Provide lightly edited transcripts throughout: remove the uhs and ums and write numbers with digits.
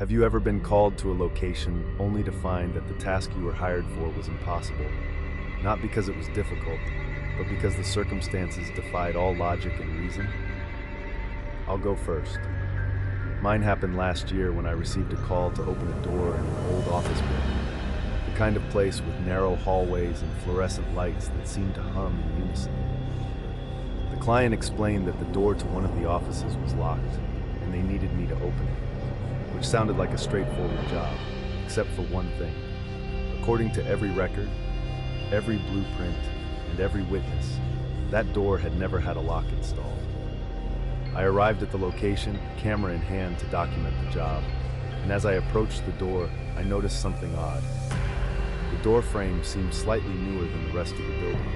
Have you ever been called to a location only to find that the task you were hired for was impossible? Not because it was difficult, but because the circumstances defied all logic and reason? I'll go first. Mine happened last year when I received a call to open a door in an old office building, the kind of place with narrow hallways and fluorescent lights that seemed to hum in unison. The client explained that the door to one of the offices was locked, and they needed me to open it, which sounded like a straightforward job, except for one thing. According to every record, every blueprint, and every witness, that door had never had a lock installed. I arrived at the location, camera in hand, to document the job, and as I approached the door, I noticed something odd. The door frame seemed slightly newer than the rest of the building,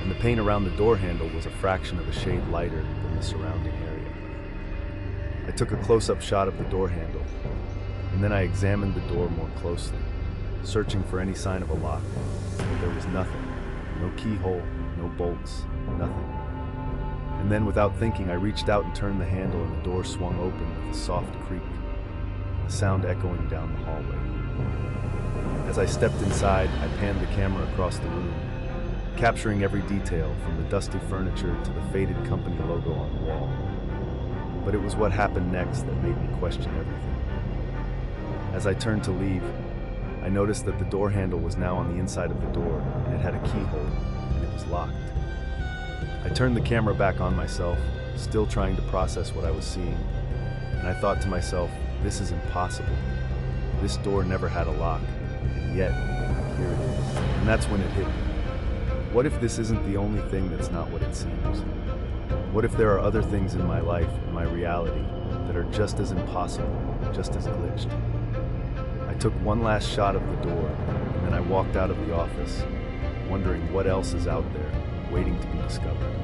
and the paint around the door handle was a fraction of a shade lighter than the surrounding area. I took a close-up shot of the door handle, and then I examined the door more closely, searching for any sign of a lock, but there was nothing. No keyhole, no bolts, nothing. And then, without thinking, I reached out and turned the handle, and the door swung open with a soft creak, the sound echoing down the hallway. As I stepped inside, I panned the camera across the room, capturing every detail, from the dusty furniture to the faded company logo on the wall. But it was what happened next that made me question everything. As I turned to leave, I noticed that the door handle was now on the inside of the door, and it had a keyhole, and it was locked. I turned the camera back on myself, still trying to process what I was seeing, and I thought to myself, this is impossible. This door never had a lock, and yet, here it is. And that's when it hit me. What if this isn't the only thing that's not what it seems? What if there are other things in my life, in my reality, that are just as impossible, just as glitched? I took one last shot of the door, and then I walked out of the office, wondering what else is out there, waiting to be discovered.